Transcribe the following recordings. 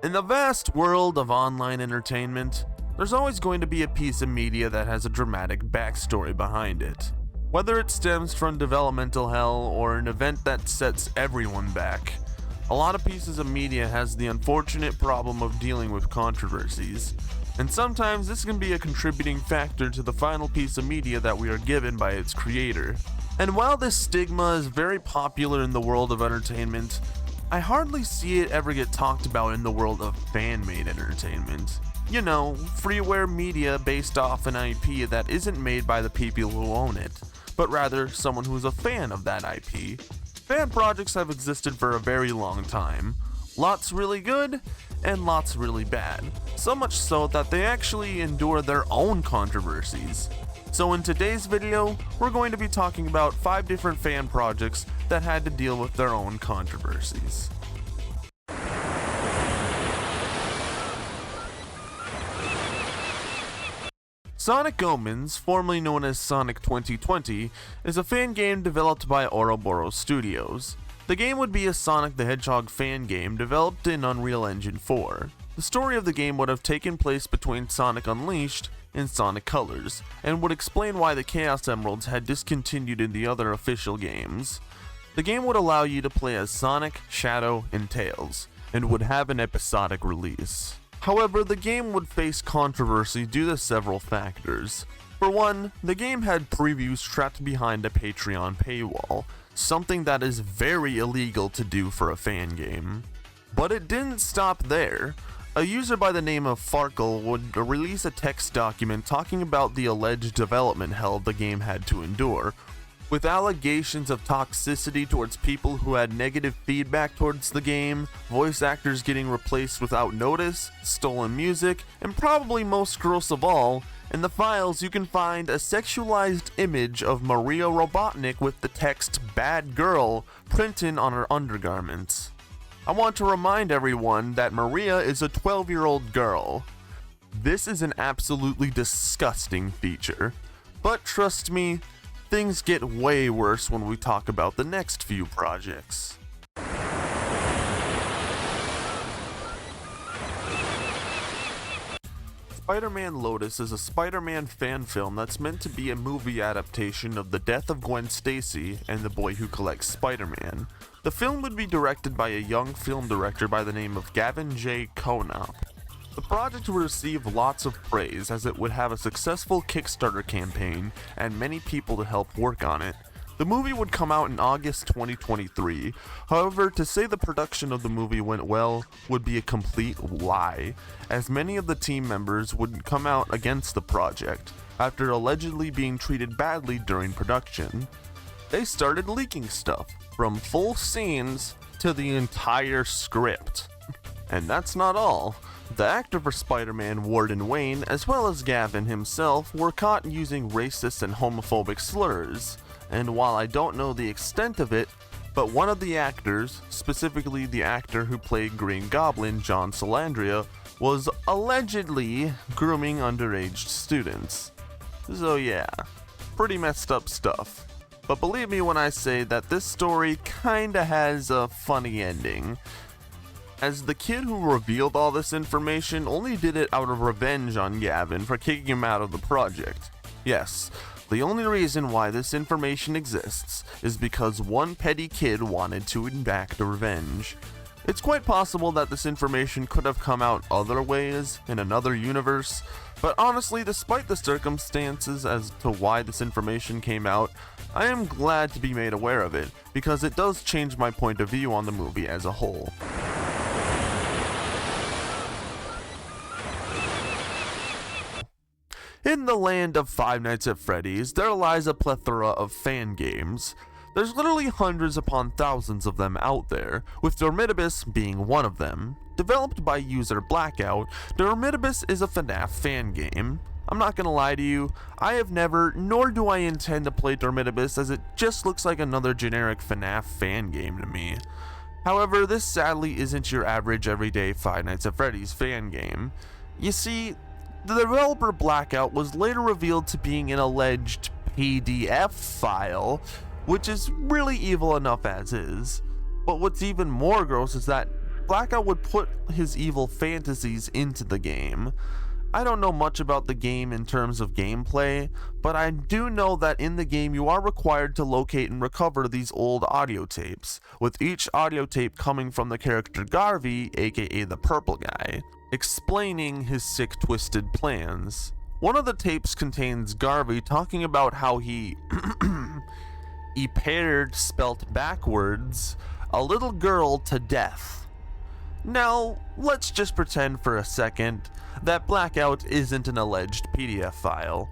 In the vast world of online entertainment, there's always going to be a piece of media that has a dramatic backstory behind it. Whether it stems from developmental hell or an event that sets everyone back, a lot of pieces of media has the unfortunate problem of dealing with controversies, and sometimes this can be a contributing factor to the final piece of media that we are given by its creator. And while this stigma is very popular in the world of entertainment, I hardly see it ever get talked about in the world of fan-made entertainment. You know, freeware media based off an IP that isn't made by the people who own it, but rather someone who's a fan of that IP. Fan projects have existed for a very long time. Lots really good, and lots really bad. So much so that they actually endure their own controversies. So in today's video, we're going to be talking about 5 different fan projects that had to deal with their own controversies. Sonic Omens, formerly known as Sonic 2020, is a fan game developed by Ouroboros Studios. The game would be a Sonic the Hedgehog fan game developed in Unreal Engine 4. The story of the game would have taken place between Sonic Unleashed and Sonic Colors, and would explain why the Chaos Emeralds had discontinued in the other official games. The game would allow you to play as Sonic, Shadow, and Tails, and would have an episodic release. However, the game would face controversy due to several factors. For one, the game had previews trapped behind a Patreon paywall, something that is very illegal to do for a fan game. But it didn't stop there. A user by the name of Farkle would release a text document talking about the alleged development hell the game had to endure, with allegations of toxicity towards people who had negative feedback towards the game, voice actors getting replaced without notice, stolen music, and probably most gross of all, in the files you can find a sexualized image of Maria Robotnik with the text "Bad Girl" printed on her undergarments. I want to remind everyone that Maria is a 12-year-old girl. This is an absolutely disgusting feature, but trust me, things get way worse when we talk about the next few projects. Spider-Man Lotus is a Spider-Man fan film that's meant to be a movie adaptation of the death of Gwen Stacy and the boy who collects Spider-Man. The film would be directed by a young film director by the name of Gavin J. Konop. The project would receive lots of praise as it would have a successful Kickstarter campaign and many people to help work on it. The movie would come out in August 2023, however, to say the production of the movie went well would be a complete lie, as many of the team members would come out against the project after allegedly being treated badly during production. They started leaking stuff, from full scenes to the entire script. And that's not all. The actor for Spider-Man, Warden Wayne, as well as Gavin himself, were caught using racist and homophobic slurs. And while I don't know the extent of it, but one of the actors, specifically the actor who played Green Goblin, John Salandria, was allegedly grooming underage students. So yeah, pretty messed up stuff. But believe me when I say that this story kinda has a funny ending, as the kid who revealed all this information only did it out of revenge on Gavin for kicking him out of the project. Yes, the only reason why this information exists is because one petty kid wanted to enact revenge. It's quite possible that this information could have come out other ways, in another universe, but honestly, despite the circumstances as to why this information came out, I am glad to be made aware of it, because it does change my point of view on the movie as a whole. In the land of Five Nights at Freddy's, there lies a plethora of fan games. There's literally hundreds upon thousands of them out there, with Dormitabis being one of them. Developed by user Blackout, Dormitabis is a FNAF fan game. I'm not gonna lie to you, I have never, nor do I intend to play Dormitabis, as it just looks like another generic FNAF fan game to me. However, this sadly isn't your average everyday Five Nights at Freddy's fan game. You see, the developer Blackout was later revealed to being an alleged PDF file, which is really evil enough as is. But what's even more gross is that Blackout would put his evil fantasies into the game. I don't know much about the game in terms of gameplay, but I do know that in the game you are required to locate and recover these old audio tapes, with each audio tape coming from the character Garvey, aka the purple guy, explaining his sick twisted plans. One of the tapes contains Garvey talking about how he paired, spelt backwards, a little girl to death. Now, let's just pretend for a second that Blackout isn't an alleged PDF file.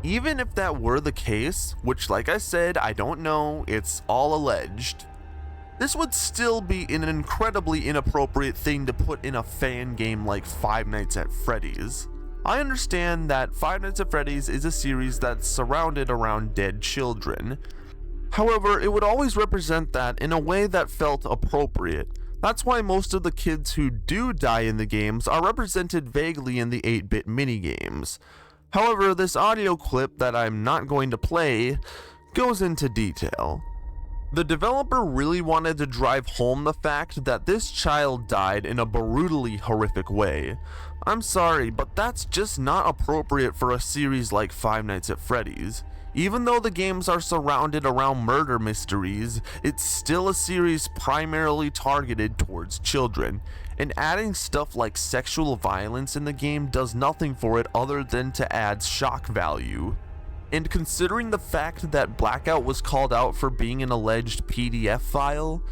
Even if that were the case, which like I said, I don't know, it's all alleged, this would still be an incredibly inappropriate thing to put in a fan game like Five Nights at Freddy's. I understand that Five Nights at Freddy's is a series that's surrounded around dead children. However, it would always represent that in a way that felt appropriate. That's why most of the kids who do die in the games are represented vaguely in the 8-bit minigames. However, this audio clip that I'm not going to play goes into detail. The developer really wanted to drive home the fact that this child died in a brutally horrific way. I'm sorry, but that's just not appropriate for a series like Five Nights at Freddy's. Even though the games are surrounded around murder mysteries, it's still a series primarily targeted towards children, and adding stuff like sexual violence in the game does nothing for it other than to add shock value. And considering the fact that Blackout was called out for being an alleged PDF file,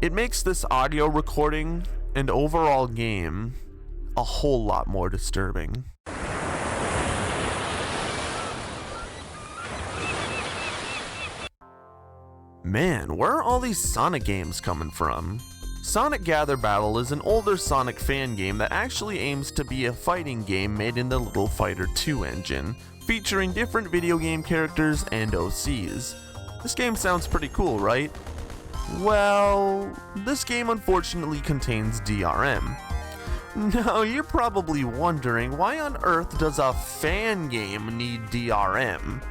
it makes this audio recording and overall game a whole lot more disturbing. Man, where are all these Sonic games coming from? Sonic Gather Battle is an older Sonic fan game that actually aims to be a fighting game made in the Little Fighter 2 engine, featuring different video game characters and OCs. This game sounds pretty cool, right? Well, this game unfortunately contains DRM. Now, you're probably wondering, why on earth does a fan game need DRM?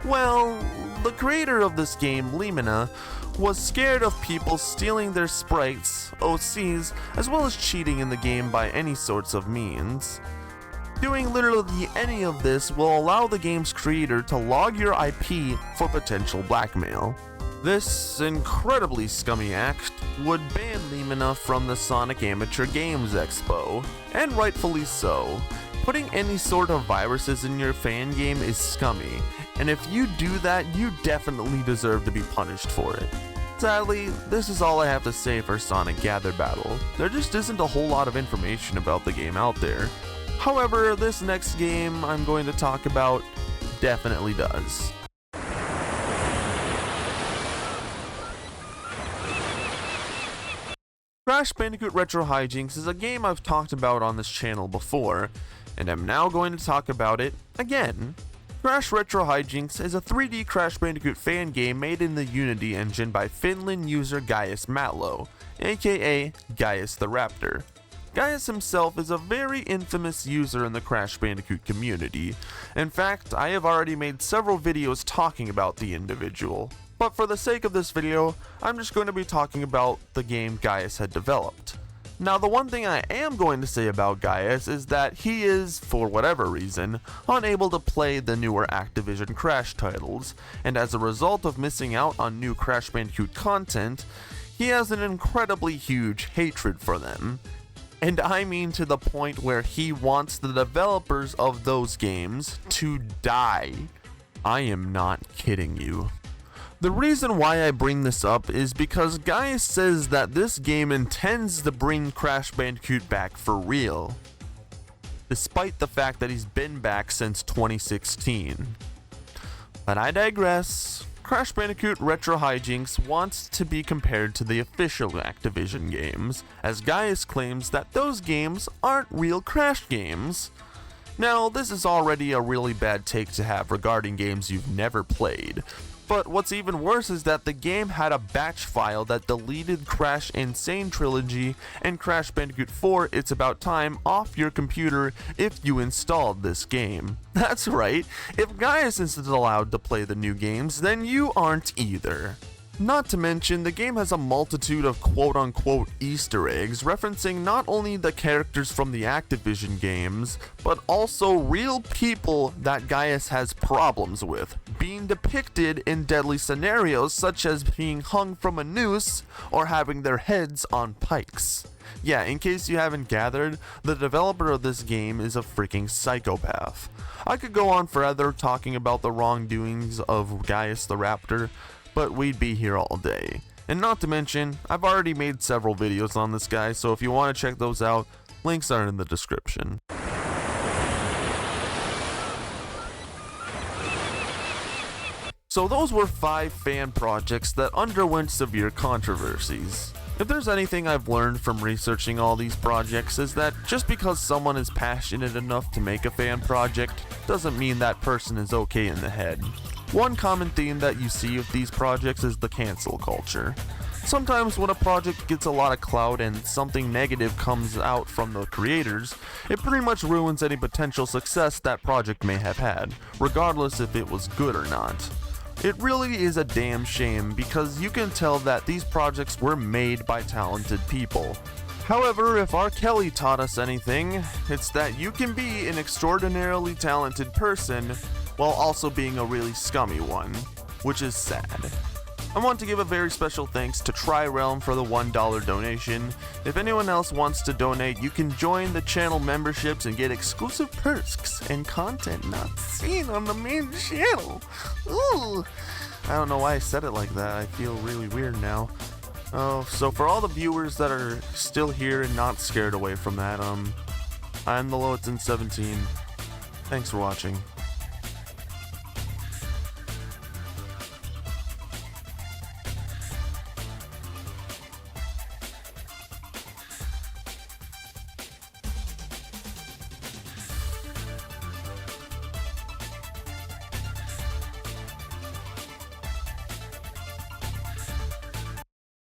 Well, the creator of this game, Lemina, was scared of people stealing their sprites, OCs, as well as cheating in the game by any sorts of means. Doing literally any of this will allow the game's creator to log your IP for potential blackmail. This incredibly scummy act would ban Lemina from the Sonic Amateur Games Expo, and rightfully so. Putting any sort of viruses in your fan game is scummy, and if you do that, you definitely deserve to be punished for it. Sadly, this is all I have to say for Sonic Gather Battle. There just isn't a whole lot of information about the game out there. However, this next game I'm going to talk about definitely does. Crash Bandicoot Retro Hijinx is a game I've talked about on this channel before, and I'm now going to talk about it again. Crash Retro Hijinx is a 3D Crash Bandicoot fan game made in the Unity engine by Finland user Gaius Matlow, aka Gaius the Raptor. Gaius himself is a very infamous user in the Crash Bandicoot community. In fact, I have already made several videos talking about the individual. But for the sake of this video, I'm just going to be talking about the game Gaius had developed. Now, the one thing I am going to say about Gaius is that he is, for whatever reason, unable to play the newer Activision Crash titles, and as a result of missing out on new Crash Bandicoot content, he has an incredibly huge hatred for them. And I mean to the point where he wants the developers of those games to die. I am not kidding you. The reason why I bring this up is because Gaius says that this game intends to bring Crash Bandicoot back for real, despite the fact that he's been back since 2016. But I digress. Crash Bandicoot Retro Hijinx wants to be compared to the official Activision games, as Gaius claims that those games aren't real Crash games. Now, this is already a really bad take to have regarding games you've never played. But what's even worse is that the game had a batch file that deleted Crash Insane Trilogy and Crash Bandicoot 4 It's About Time off your computer if you installed this game. That's right, if Gaius isn't allowed to play the new games, then you aren't either. Not to mention, the game has a multitude of quote-unquote Easter eggs referencing not only the characters from the Activision games, but also real people that Gaius has problems with, being depicted in deadly scenarios such as being hung from a noose or having their heads on pikes. Yeah, in case you haven't gathered, the developer of this game is a freaking psychopath. I could go on forever talking about the wrongdoings of Gaius the Raptor, but we'd be here all day. And not to mention, I've already made several videos on this guy, so if you want to check those out, links are in the description. So those were 5 fan projects that underwent severe controversies. If there's anything I've learned from researching all these projects is that just because someone is passionate enough to make a fan project doesn't mean that person is okay in the head. One common theme that you see with these projects is the cancel culture. Sometimes when a project gets a lot of clout and something negative comes out from the creators, it pretty much ruins any potential success that project may have had, regardless if it was good or not. It really is a damn shame because you can tell that these projects were made by talented people. However, if R. Kelly taught us anything, it's that you can be an extraordinarily talented person while also being a really scummy one, which is sad. I want to give a very special thanks to Tri-Realm for the $1 donation. If anyone else wants to donate, you can join the channel memberships and get exclusive perks and content not seen on the main channel. Ooh, I don't know why I said it like that. I feel really weird now. Oh, so for all the viewers that are still here and not scared away from that, I'm the Lotus 17. Thanks for watching.